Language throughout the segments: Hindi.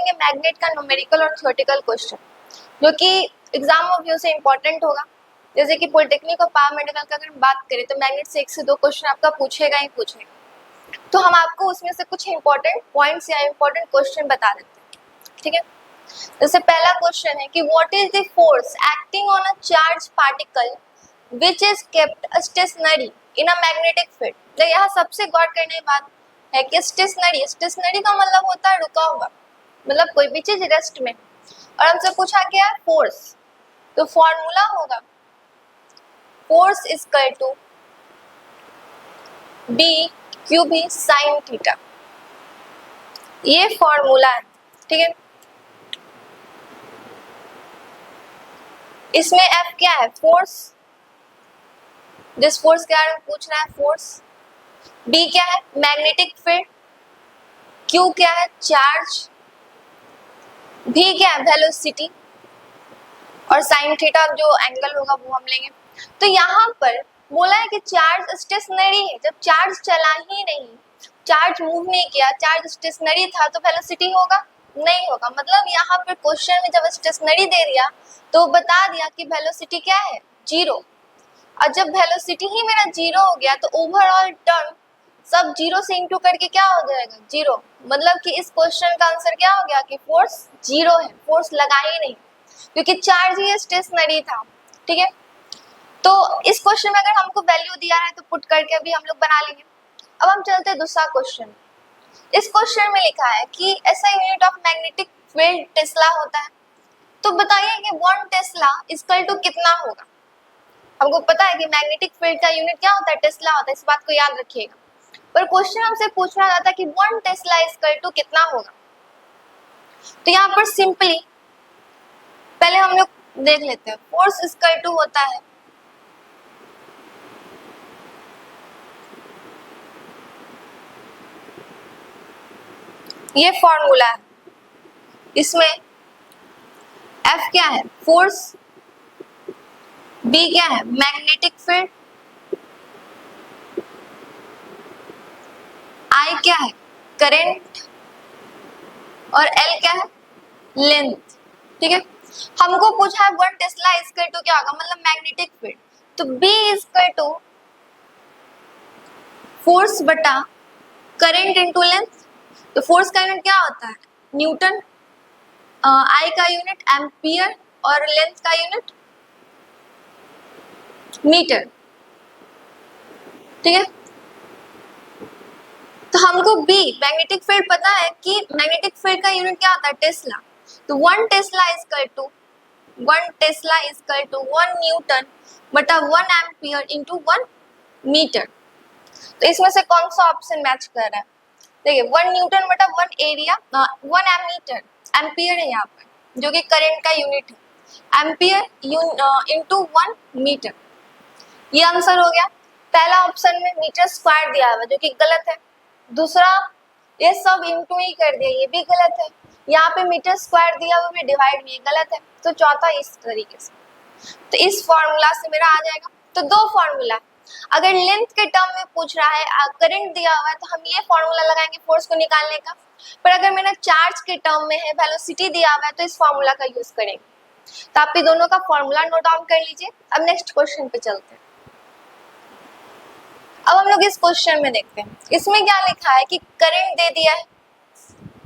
लेंगे मैग्नेट का न्यूमेरिकल और थ्योरेटिकल क्वेश्चन, जो कि एग्जाम में व्यू से इंपॉर्टेंट होगा। जैसे कि पॉलिटेक्निक और पावर मेडिकल का अगर बात करें तो मैग्नेट से 1 से 2 क्वेश्चन आपका पूछेगा ही पूछेगा। तो हम आपको उसमें से कुछ इंपॉर्टेंट पॉइंट्स या इंपॉर्टेंट क्वेश्चन बता देते हैं, ठीक है। जैसे पहला क्वेश्चन है कि what is the force acting on a charge particle which is kept stationary in a magnetic field. तो यहाँ सबसे गौर करने की बात है कि स्टेशनरी का मतलब होता है रुका हुआ, मतलब कोई भी चीज रेस्ट में। और हमसे पूछा गया है फोर्स, तो फॉर्मूला होगा force equal to B q B sine theta, ये फॉर्मूला है, ठीक है। इसमें एफ क्या है, फोर्स, जिस फोर्स के बारे में पूछ रहा है फोर्स। बी क्या है, मैग्नेटिक फील्ड। क्यू क्या है, चार्ज। भी क्या है, वेलोसिटी। और साइन थीटा जो एंगल होगा वो हम लेंगे। तो यहाँ पर बोला है कि चार्ज स्टेशनरी है, जब चार्ज चला ही नहीं, चार्ज मूव नहीं किया, चार्ज स्टेशनरी था, तो वेलोसिटी होगा नहीं होगा। मतलब यहाँ पर क्वेश्चन में जब स्टेशनरी दे दिया तो बता दिया कि वेलोसिटी क्या है, 0। और जब वेलोसिटी ही मेरा 0 हो गया तो ओवरऑल टर्म सब 0 से इंटू करके क्या हो जाएगा, 0। मतलब कि इस क्वेश्चन का आंसर क्या हो गया कि फोर्स 0 है, फोर्स लगा ही नहीं, क्योंकि चार्ज ही स्टेशनरी था, ठीक है। तो इस क्वेश्चन में अगर हमको वैल्यू दिया है तो पुट करके अभी हम लोग बना लेंगे। अब हम चलते हैं दूसरा क्वेश्चन। इस क्वेश्चन में लिखा है कि ऐसा unit of magnetic field Tesla होता है, तो बताइए कि 1 टेस्ला इक्वल टू कितना होगा। हमको पता है कि मैग्नेटिक फील्ड का यूनिट क्या होता है, टेस्ला होता है, इस बात को याद रखिएगा। पर क्वेश्चन हमसे पूछ रहा था कि 1 टेस्ला इक्वल टू कितना होगा। तो यहाँ पर सिंपली पहले हम लोग देख लेते हैं, फोर्स इक्वल टू होता है ये फॉर्मूला है, इसमें एफ क्या है, फोर्स। बी क्या है, मैग्नेटिक फील्ड। आई क्या है, करंट। और एल क्या है, लेंथ, ठीक है। हमको पूछा है 1 टेस्ला इक्वल टू क्या होगा, मतलब मैग्नेटिक फील्ड। तो बी इक्वल टू फोर्स बटा करंट इनटू लेंथ। तो फोर्स का यूनिट क्या होता है, न्यूटन। आई का यूनिट एम्पियर और लेंथ का यूनिट मीटर, ठीक है। तो हमको बी मैग्नेटिक फील्ड पता है कि मैग्नेटिक फील्ड का यूनिट क्या होता है, टेस्ला। तो 1 टेस्ला इक्वल टू 1 न्यूटन बटा 1 एम्पियर इंटू 1 मीटर। तो इसमें से कौन सा ऑप्शन मैच कर रहा है, देखिए 1 न्यूटन बटा 1 एरिया 1 एमीटर, एम्पियर है यहाँ पर जो कि करंट का यूनिट है, एम्पियर इंटू 1 मीटर, ये आंसर हो गया। पहला ऑप्शन में मीटर स्क्वायर दिया हुआ जो कि गलत है। दूसरा ये सब इंटू ही कर दिया, ये भी गलत है। यहाँ पे मीटर स्क्वायर दिया हुआ में डिवाइड भी गलत है। तो चौथा इस तरीके से, तो इस फॉर्मूला से मेरा आ जाएगा। तो 2 फॉर्मूला, अगर लेंथ के टर्म में पूछ रहा है, करंट दिया हुआ है, तो हम ये फॉर्मूला लगाएंगे फोर्स को निकालने का। पर अगर मेरा चार्ज के टर्म में है, वेलोसिटी दिया हुआ है, तो इस फॉर्मूला का यूज करेंगे। तो आप ये दोनों का फॉर्मूला नोट डाउन कर लीजिए। अब नेक्स्ट क्वेश्चन पे चलते हैं। अब हम लोग इस क्वेश्चन में देखते हैं, इसमें क्या लिखा है कि करंट दे दिया है,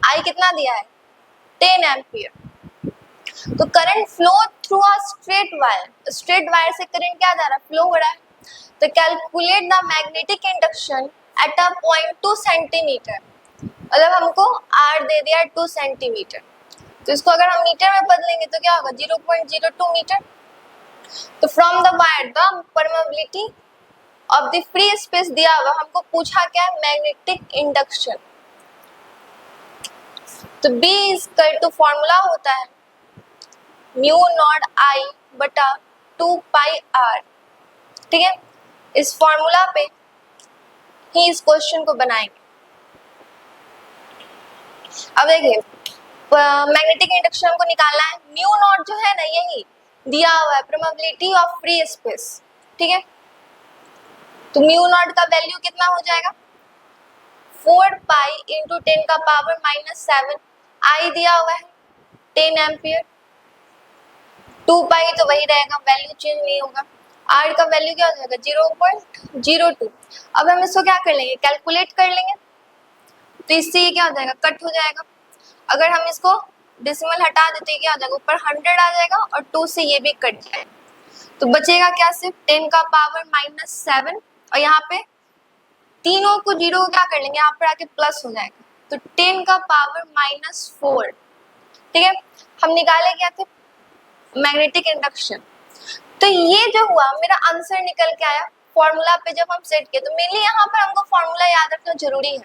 आई कितना दिया है, 10 एम्पियर। तो current flow through a straight wire से करंट क्या जा रहा है, फ्लो हो रहा है। तो calculate the magnetic induction at a point 2 centimetre, मतलब हमको आर दे दिया 2 सेंटीमीटर। तो इसको अगर हम मीटर में बदलेंगे तो क्या होगा, 0.02 मीटर। तो from the wire the permeability of the free space दिया हुआ, हमको पूछा क्या है, मैग्नेटिक इंडक्शन। तो B इक्वल टू फॉर्मूला होता है म्यू नॉट I बटा 2 पाई R, ठीक है। इस फॉर्मूला पे ही इस क्वेश्चन को बनाएंगे। अब देखिए मैग्नेटिक इंडक्शन को निकालना है, म्यू नॉट जो है ना यही दिया हुआ है, प्रोबेबिलिटी ऑफ फ्री स्पेस, ठीक है। तो म्यू नॉट का वैल्यू कितना हो जाएगा, 4 पाई इंटू 10 का पावर -7 आई दिया हुआ है 10 एम्पियर, 2 पाई तो वही रहेगा, वैल्यू चेंज नहीं होगा। आर का वैल्यू क्या हो जाएगा 0.02। अब हम इसको क्या कर लेंगे, कैलकुलेट कर लेंगे, तो इससे ये क्या हो जाएगा, कट हो जाएगा। अगर हम इसको डेसिमल हटा देते हैं क्या हो जाएगा, ऊपर 100 आ जाएगा और 2 से ये भी कट जाएगा, तो बचेगा क्या, सिर्फ 10 का पावर -7, और यहाँ पे तीनों को जीरो क्या कर लेंगे, यहाँ पर आके प्लस हो जाएगा, तो 10 का पावर -4। ठीक है, हम निकाले क्या थे, मैग्नेटिक इंडक्शन। तो ये जो हुआ मेरा आंसर निकल के आया फॉर्मूला पे जब हम सेट किए। तो मेनली यहाँ पर हमको फॉर्मूला याद रखना जरूरी है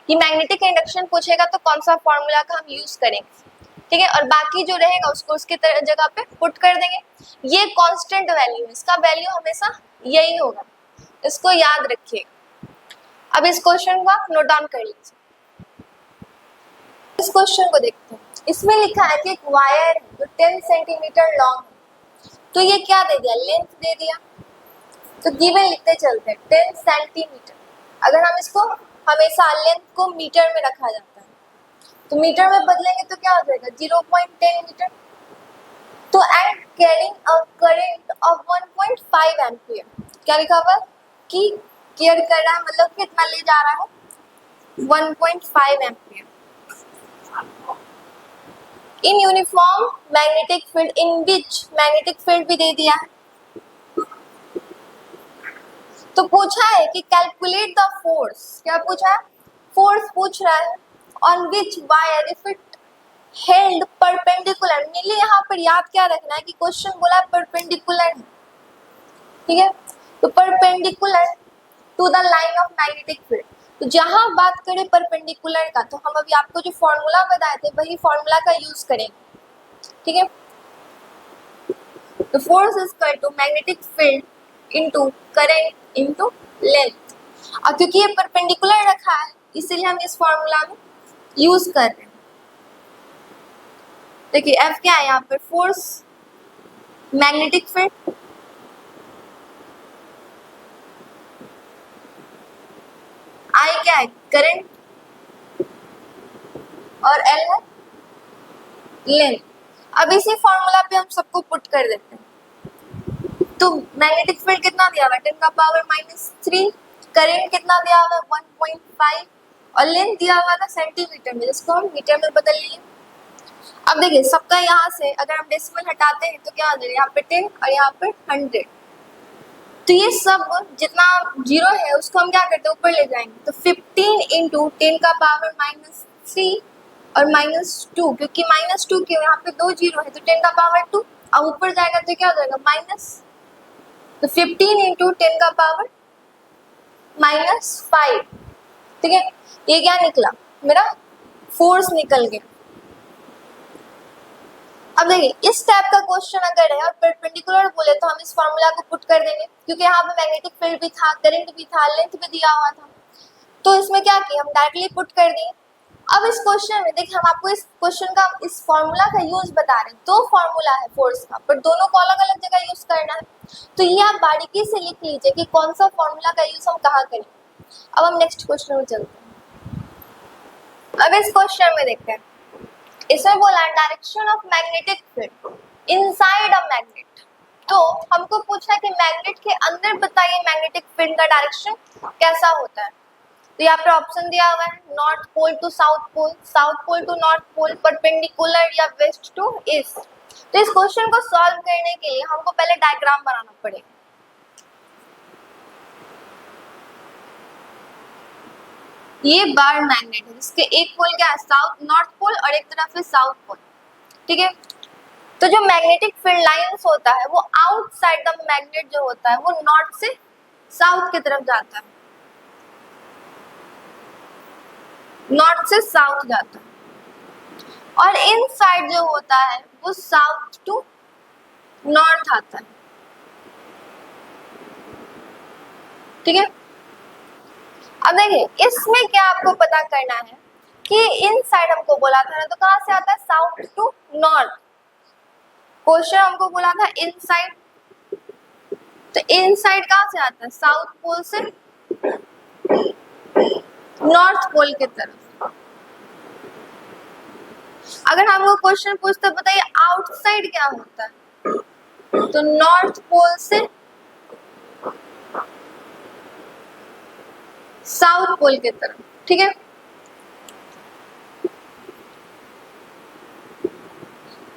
कि मैग्नेटिक इंडक्शन पूछेगा तो कौन सा फॉर्मूला का हम यूज करेंगे। ठीक है, और बाकी जो रहेगा उसको उसकी जगह पे पुट कर देंगे। ये कांस्टेंट वैल्यू है, इसका वैल्यू हमेशा यही होगा, इसको याद रखिएगा। अब इस क्वेश्चन को आप नोट डाउन कर लीजिए। इस क्वेश्चन को देखते हैं, इसमें लिखा है कि एक वायर है जो 10 सेंटीमीटर लॉन्ग है, तो ये क्या दे दिया, लेंथ दे दिया, तो गिवन लिखते चलते हैं 10 सेंटीमीटर। अगर हम इसको हमेशा लेंथ को मीटर में रखा जाता है, तो मीटर में बदलेंगे तो क्या हो जाएगा 0.10 मीटर। तो and carrying a current of 1.5 ampere, क्या लिखा हुआ कि केयर कर रहा है, मतलब कितना ले जा रहा है 1.5 ampere in uniform magnetic field, in which magnetic field भी दे दिया है। तो पूछा है कि कैलकुलेट द फोर्स, क्या पूछा है, फोर्स पूछ रहा है, on which wire if it held perpendicular. Mainly यहाँ पर याद क्या रखना है कि क्वेश्चन बोला परपेंडिकुलर है, ठीक है, तो perpendicular to the line of magnetic field. तो जहां बात करें परपेंडिकुलर का, तो हम अभी आपको जो फॉर्मूला बताए थे वही फॉर्मूला का यूज करेंगे। ठीक है, तो force is equal to magnetic field into current into length. और क्योंकि ये परपेंडिकुलर रखा है इसीलिए हम इस फॉर्मूला में यूज कर रहे हैं। देखिए F क्या है यहाँ पर, फोर्स मैग्नेटिक फील्ड, I क्या है करंट, और L है लेंथ। अब इसी फॉर्मूला पे हम सबको पुट कर देते हैं। तो मैग्नेटिक फील्ड कितना दिया हुआ है 10 का पावर -3, करंट कितना दिया हुआ है 1.5, और लेंथ दिया हुआ था सेंटीमीटर में, जिसको हम मीटर में बदल लिए। अब देखिए सबका यहाँ से अगर हम डेसिमल हटाते हैं तो क्या आ जाएगा, यहाँ पे 10 और यहाँ पे 100। तो ये सब जितना जीरो है उसको हम क्या करते हैं ऊपर ले जाएंगे, तो 15 इंटू 10 का पावर -3 और -2, क्योंकि -2 के यहाँ पे 2 जीरो है तो 10 का पावर 2, अब ऊपर जाएगा तो क्या हो जाएगा माइनस, तो 15 इंटू 10 का पावर -5। ठीक है, ये क्या निकला, मेरा फोर्स निकल गया। अब देखिए इस टाइप का क्वेश्चन अगर है और परपेंडिकुलर बोले तो हम इस फॉर्मूला को पुट कर देंगे, क्योंकि यहाँ पे मैग्नेटिक फील्ड भी था, करंट भी था, लेंथ भी दिया हुआ था, तो इसमें क्या किया हम डायरेक्टली पुट कर दिए। अब इस क्वेश्चन में देखिए हम आपको इस क्वेश्चन का इस फॉर्मूला का यूज बता रहे हैं, दो फॉर्मूला है फोर्स का, पर दोनों को अलग अलग जगह यूज करना है, तो ये आप बारीकी से लिख लीजिए कि कौन सा फॉर्मूला का यूज हम कहाँ करें। अब हम नेक्स्ट क्वेश्चन में चलते हैं। अब इस क्वेश्चन में देखते हैं, इसमें बोला direction of magnetic field inside a magnet. तो हमको पूछा कि मैग्नेट के अंदर बताइए मैग्नेटिक फील्ड का डायरेक्शन कैसा होता है। तो यहाँ पे ऑप्शन दिया हुआ है north pole to south pole, south pole to north pole, perpendicular या वेस्ट टू ईस्ट। तो इस क्वेश्चन को सॉल्व करने के लिए हमको पहले डायग्राम बनाना पड़ेगा। ये बार मैग्नेट है जिसके एक पोल क्या है साउथ नॉर्थ पोल और एक तरफ है साउथ पोल। ठीक है, तो जो मैग्नेटिक फील्ड लाइंस होता है वो आउटसाइड द मैग्नेट जो होता है वो नॉर्थ से साउथ की तरफ जाता है, नॉर्थ से साउथ जाता है, और इनसाइड जो होता है वो साउथ टू नॉर्थ आता है। ठीक है, अब देखिए इसमें क्या आपको पता करना है कि इनसाइड हमको बोला था ना, तो कहाँ से आता है साउथ टू नॉर्थ। क्वेश्चन हमको बोला था इनसाइड, तो इनसाइड कहाँ से आता है साउथ पोल से नॉर्थ पोल की तरफ। अगर हमको क्वेश्चन पूछते बताइए आउटसाइड क्या होता है, तो नॉर्थ पोल से साउथ पोल की तरफ, ठीक है।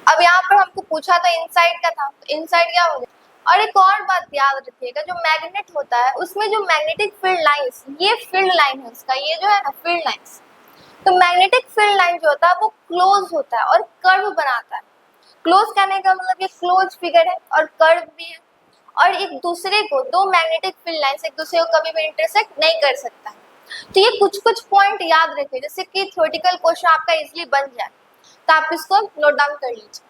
अब यहाँ पर हमको पूछा था इनसाइड का था, तो इनसाइड क्या हो गया। और एक और बात याद रखिएगा, जो मैग्नेट होता है उसमें जो मैग्नेटिक फील्ड लाइंस, ये फील्ड लाइन है उसका, ये जो है ना फील्ड लाइंस, तो मैग्नेटिक फील्ड लाइन जो होता है वो क्लोज होता है और कर्व बनाता है। क्लोज कहने का मतलब ये क्लोज फिगर है और कर्व भी है, और एक दूसरे को, दो मैग्नेटिक फील्ड लाइंस एक दूसरे को कभी भी इंटरसेक्ट नहीं कर सकता। तो ये कुछ कुछ पॉइंट याद रखिए, जैसे कि थ्योरेटिकल क्वेश्चन आपका इजीली बन जाए, तो आप इसको नोट डाउन कर लीजिए।